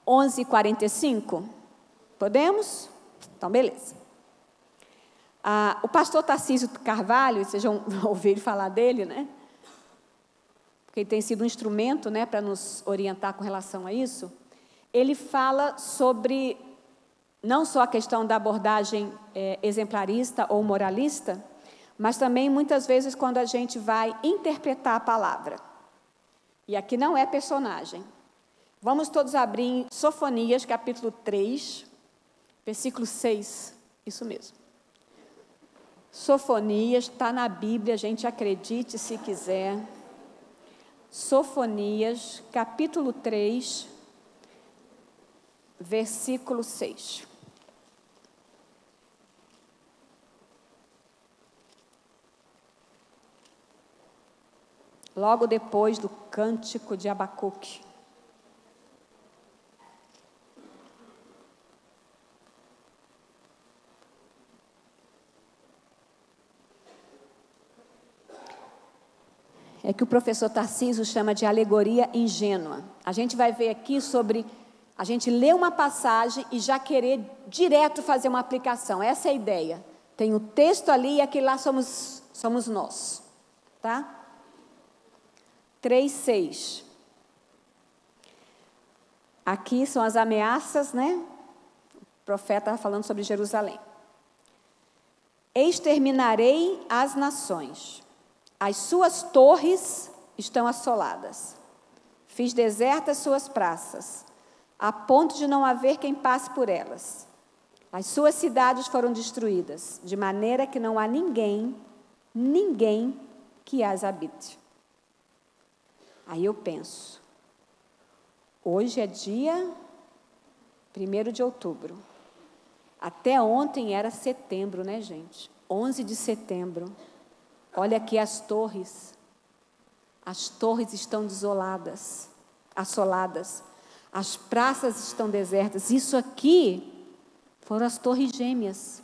11h45? Podemos? Então, beleza. O pastor Tarcísio Carvalho, vocês já ouviram falar dele, né? Porque ele tem sido um instrumento, né, para nos orientar com relação a isso. Ele fala sobre, não só a questão da abordagem exemplarista ou moralista, mas também, muitas vezes, quando a gente vai interpretar a palavra. E aqui não é personagem. Vamos todos abrir em Sofonias, capítulo 3, versículo 6. Isso mesmo. Sofonias, está na Bíblia, a gente acredite se quiser. Sofonias, capítulo 3, versículo 6. Logo depois do cântico de Abacuque. É que o professor Tarcísio chama de alegoria ingênua. A gente vai ver aqui sobre a gente ler uma passagem e já querer direto fazer uma aplicação. Essa é a ideia. Tem o texto ali e aquele lá somos nós. Tá? 3:6. Aqui são as ameaças, né? O profeta falando sobre Jerusalém. Exterminarei as nações. As suas torres estão assoladas. Fiz desertas suas praças, a ponto de não haver quem passe por elas. As suas cidades foram destruídas, de maneira que não há ninguém que as habite. Aí eu penso, hoje é dia 1º de outubro. Até ontem era setembro, né, gente? 11 de setembro. Olha aqui as torres. As torres estão desoladas, assoladas. As praças estão desertas. Isso aqui foram as torres gêmeas.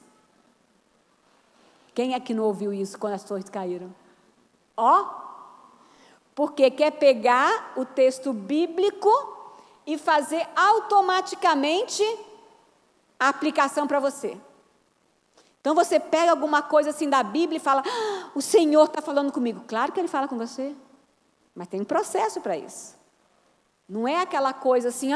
Quem é que não ouviu isso quando as torres caíram? Porque quer pegar o texto bíblico e fazer automaticamente a aplicação para você. Então, você pega alguma coisa assim da Bíblia e fala, o Senhor está falando comigo. Claro que Ele fala com você, mas tem um processo para isso. Não é aquela coisa assim,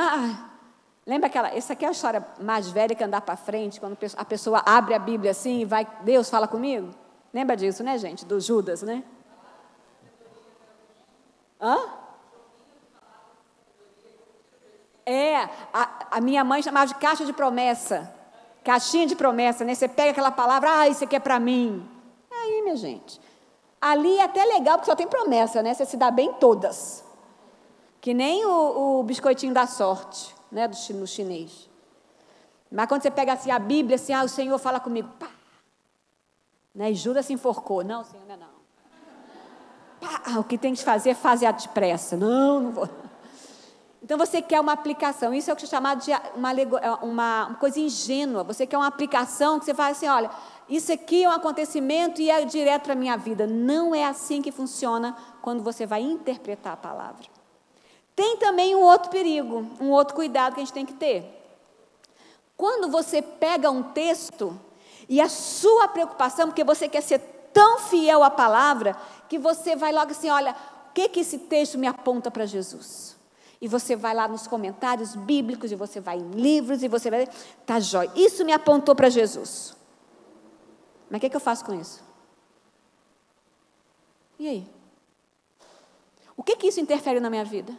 lembra essa aqui é a história mais velha que andar para frente, quando a pessoa abre a Bíblia assim e vai, Deus fala comigo? Lembra disso, né, gente? Do Judas, né? a minha mãe chamava de caixa de promessa, caixinha de promessa, né? Você pega aquela palavra, isso aqui é para mim. Aí, minha gente, ali é até legal, porque só tem promessa, né? Você se dá bem em todas. Que nem o biscoitinho da sorte, né? No chinês. Mas quando você pega assim a Bíblia, assim, o Senhor fala comigo, pá. Né? E Judas se enforcou. Não, Senhor, não é não. Pá, o que tem que fazer, fazer depressa. Não vou. Então, você quer uma aplicação. Isso é o que é chamado de uma coisa ingênua. Você quer uma aplicação que você fala assim, olha, isso aqui é um acontecimento e é direto para a minha vida. Não é assim que funciona quando você vai interpretar a palavra. Tem também um outro perigo, um outro cuidado que a gente tem que ter. Quando você pega um texto e a sua preocupação, porque você quer ser tão fiel à palavra, que você vai logo assim, olha, o que esse texto me aponta para Jesus? E você vai lá nos comentários bíblicos, e você vai em livros, e você vai... Tá, jóia, isso me apontou para Jesus. Mas o que eu faço com isso? E aí? O que isso interfere na minha vida?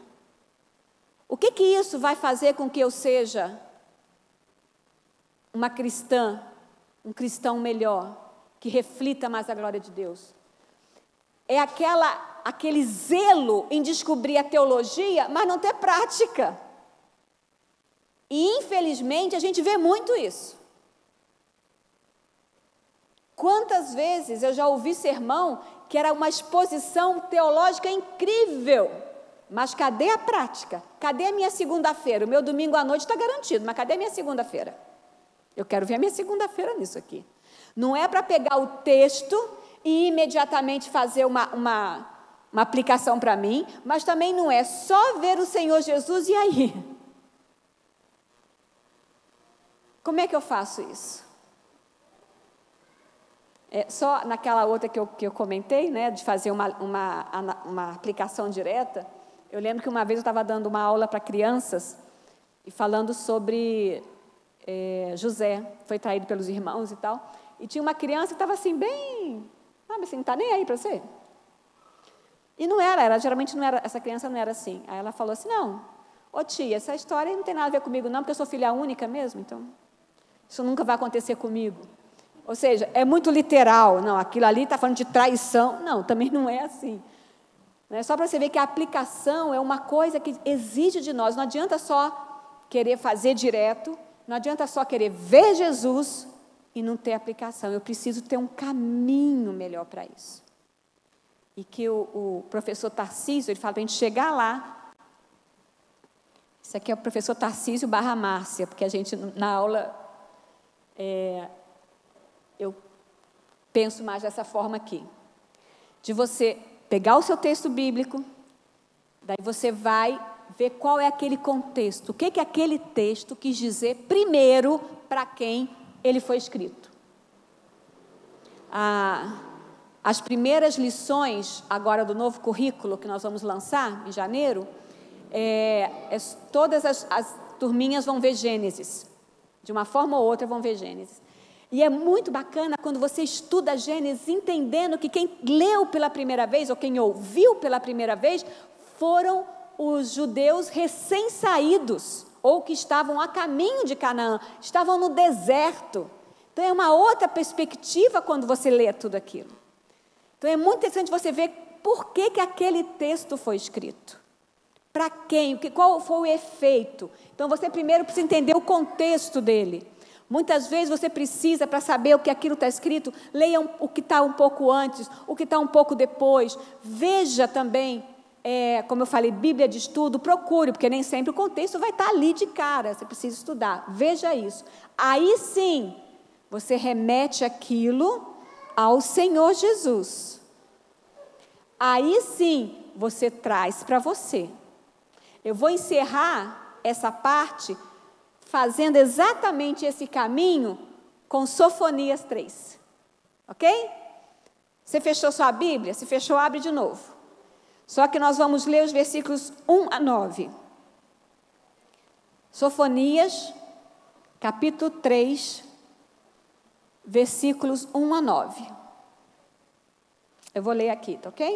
O que isso vai fazer com que eu seja uma cristã, um cristão melhor, que reflita mais a glória de Deus? É aquele zelo em descobrir a teologia, mas não ter prática. E, infelizmente, a gente vê muito isso. Quantas vezes eu já ouvi sermão que era uma exposição teológica incrível, mas cadê a prática? Cadê a minha segunda-feira? O meu domingo à noite está garantido, mas cadê a minha segunda-feira? Eu quero ver a minha segunda-feira nisso aqui. Não é para pegar o texto e imediatamente fazer uma aplicação para mim, mas também não é só ver o Senhor Jesus e aí? Como é que eu faço isso? Só naquela outra que eu comentei, né, de fazer uma aplicação direta, eu lembro que uma vez eu estava dando uma aula para crianças e falando sobre José, foi traído pelos irmãos e tal, e tinha uma criança que estava assim, bem, sabe assim, não está nem aí para você? E não era, geralmente não era, essa criança não era assim. Aí ela falou assim, não, ô tia, essa história não tem nada a ver comigo não, porque eu sou filha única mesmo, então isso nunca vai acontecer comigo. Ou seja, é muito literal, não, aquilo ali está falando de traição, não, também não é assim. Né? Só para você ver que a aplicação é uma coisa que exige de nós, não adianta só querer fazer direto, não adianta só querer ver Jesus e não ter aplicação, eu preciso ter um caminho melhor para isso. E que o professor Tarcísio, ele fala para a gente chegar lá, isso aqui é o professor Tarcísio / Márcia, porque a gente, na aula, eu penso mais dessa forma aqui, de você pegar o seu texto bíblico, daí você vai ver qual é aquele contexto, o que aquele texto quis dizer primeiro para quem ele foi escrito. As primeiras lições agora do novo currículo que nós vamos lançar em janeiro, todas as turminhas vão ver Gênesis, de uma forma ou outra vão ver Gênesis. E é muito bacana quando você estuda Gênesis, entendendo que quem leu pela primeira vez, ou quem ouviu pela primeira vez, foram os judeus recém-saídos, ou que estavam a caminho de Canaã, estavam no deserto. Então, é uma outra perspectiva quando você lê tudo aquilo. Então, é muito interessante você ver por que aquele texto foi escrito. Para quem? Qual foi o efeito? Então, você primeiro precisa entender o contexto dele. Muitas vezes você precisa, para saber o que aquilo está escrito, leia o que está um pouco antes, o que está um pouco depois. Veja também, como eu falei, Bíblia de estudo, procure, porque nem sempre o contexto vai estar ali de cara, você precisa estudar. Veja isso. Aí sim, você remete aquilo ao Senhor Jesus. Aí sim, você traz para você. Eu vou encerrar essa parte fazendo exatamente esse caminho com Sofonias 3. Ok? Você fechou sua Bíblia? Se fechou, abre de novo. Só que nós vamos ler os versículos 1 a 9. Sofonias, capítulo 3, versículos 1 a 9. Eu vou ler aqui, tá ok?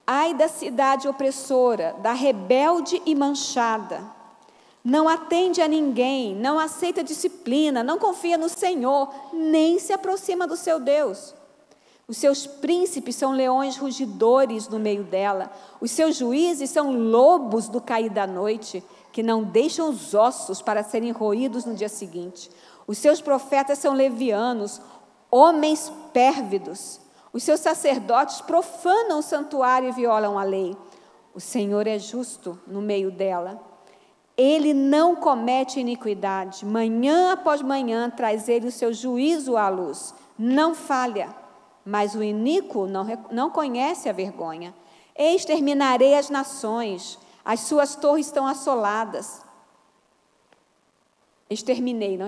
Ai da cidade opressora, da rebelde e manchada. Não atende a ninguém, não aceita disciplina, não confia no Senhor, nem se aproxima do seu Deus. Os seus príncipes são leões rugidores no meio dela. Os seus juízes são lobos do cair da noite, que não deixam os ossos para serem roídos no dia seguinte. Os seus profetas são levianos, homens pérvidos. Os seus sacerdotes profanam o santuário e violam a lei. O Senhor é justo no meio dela. Ele não comete iniquidade. Manhã após manhã traz ele o seu juízo à luz. Não falha, mas o iníquo não conhece a vergonha. Exterminarei as nações, as suas torres estão assoladas. Exterminei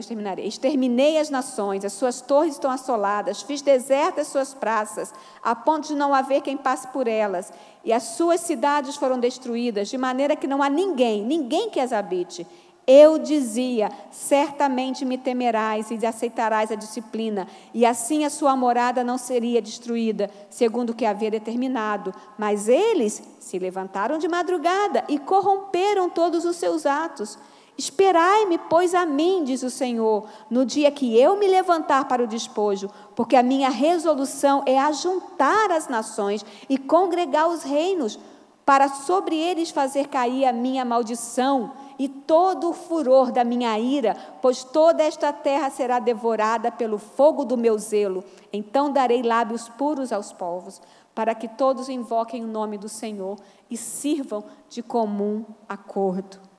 as nações, as suas torres estão assoladas, fiz desertas as suas praças, a ponto de não haver quem passe por elas, e as suas cidades foram destruídas, de maneira que não há ninguém que as habite. Eu dizia, certamente me temerás e aceitarás a disciplina, e assim a sua morada não seria destruída, segundo o que havia determinado. Mas eles se levantaram de madrugada e corromperam todos os seus atos. Esperai-me, pois, a mim, diz o Senhor, no dia que eu me levantar para o despojo, porque a minha resolução é ajuntar as nações e congregar os reinos, para sobre eles fazer cair a minha maldição e todo o furor da minha ira, pois toda esta terra será devorada pelo fogo do meu zelo. Então darei lábios puros aos povos, para que todos invoquem o nome do Senhor e sirvam de comum acordo.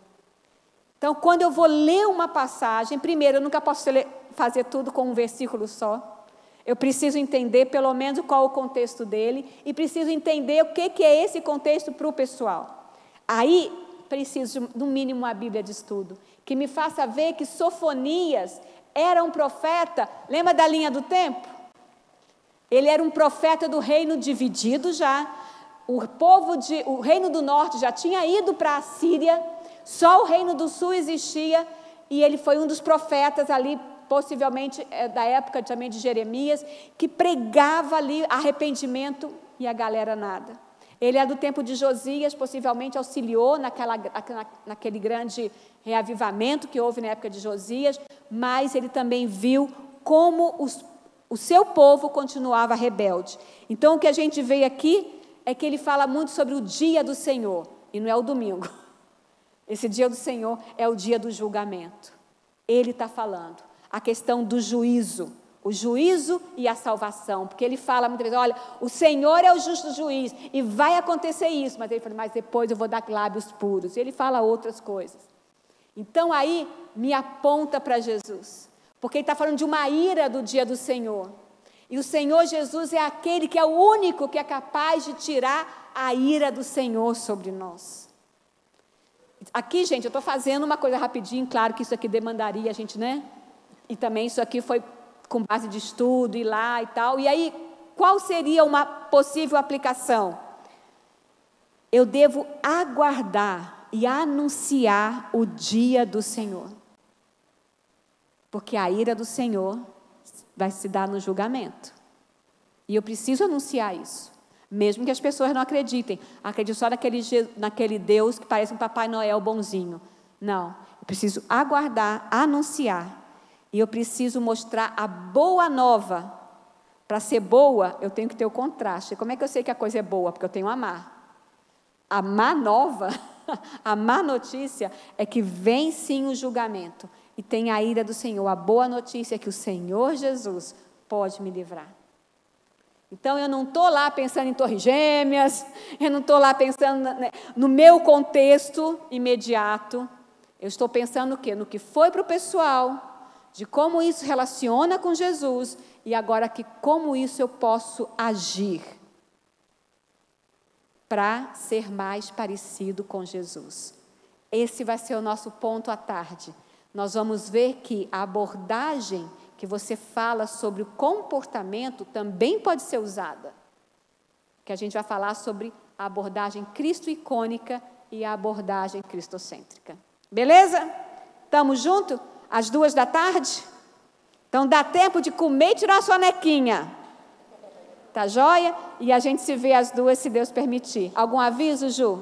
Então, quando eu vou ler uma passagem, primeiro, eu nunca posso fazer tudo com um versículo só. Eu preciso entender, pelo menos, qual é o contexto dele, e preciso entender o que é esse contexto para o pessoal. Aí, preciso, no mínimo, uma Bíblia de estudo, que me faça ver que Sofonias era um profeta, lembra da linha do tempo? Ele era um profeta do reino dividido já, o reino do norte já tinha ido para a Síria, só o reino do sul existia, e ele foi um dos profetas ali, possivelmente da época também de Jeremias, que pregava ali arrependimento e a galera nada. Ele é do tempo de Josias, possivelmente auxiliou naquele grande reavivamento que houve na época de Josias, mas ele também viu como o seu povo continuava rebelde. Então, o que a gente vê aqui é que ele fala muito sobre o dia do Senhor, e não é o domingo. Esse dia do Senhor é o dia do julgamento. Ele está falando a questão do juízo, o juízo e a salvação, porque ele fala muitas vezes, olha, o Senhor é o justo juiz, e vai acontecer isso, mas ele fala, mas depois eu vou dar lábios puros, e ele fala outras coisas. Então aí me aponta para Jesus, porque ele está falando de uma ira do dia do Senhor, e o Senhor Jesus é aquele que é o único que é capaz de tirar a ira do Senhor sobre nós. Aqui, gente, eu estou fazendo uma coisa rapidinho, claro que isso aqui demandaria a gente, né? E também isso aqui foi com base de estudo, ir lá e tal. E aí, qual seria uma possível aplicação? Eu devo aguardar e anunciar o dia do Senhor. Porque a ira do Senhor vai se dar no julgamento. E eu preciso anunciar isso. Mesmo que as pessoas não acreditem. Acreditam só naquele Deus que parece um Papai Noel bonzinho. Não. Eu preciso aguardar, anunciar. E eu preciso mostrar a boa nova. Para ser boa, eu tenho que ter o contraste. Como é que eu sei que a coisa é boa? Porque eu tenho a má. A má nova, a má notícia é que vem sim o julgamento. E tem a ira do Senhor. A boa notícia é que o Senhor Jesus pode me livrar. Então, eu não estou lá pensando em torres gêmeas, eu não estou lá pensando no meu contexto imediato. Eu estou pensando no quê? No que foi para o pessoal, de como isso relaciona com Jesus, e agora que como isso eu posso agir para ser mais parecido com Jesus. Esse vai ser o nosso ponto à tarde. Nós vamos ver que a abordagem que você fala sobre o comportamento também pode ser usada. Que a gente vai falar sobre a abordagem cristo-icônica e a abordagem cristocêntrica. Beleza? Estamos juntos? Às 14h? Então dá tempo de comer e tirar a sonequinha. Tá joia? E a gente se vê as duas, se Deus permitir. Algum aviso, Ju?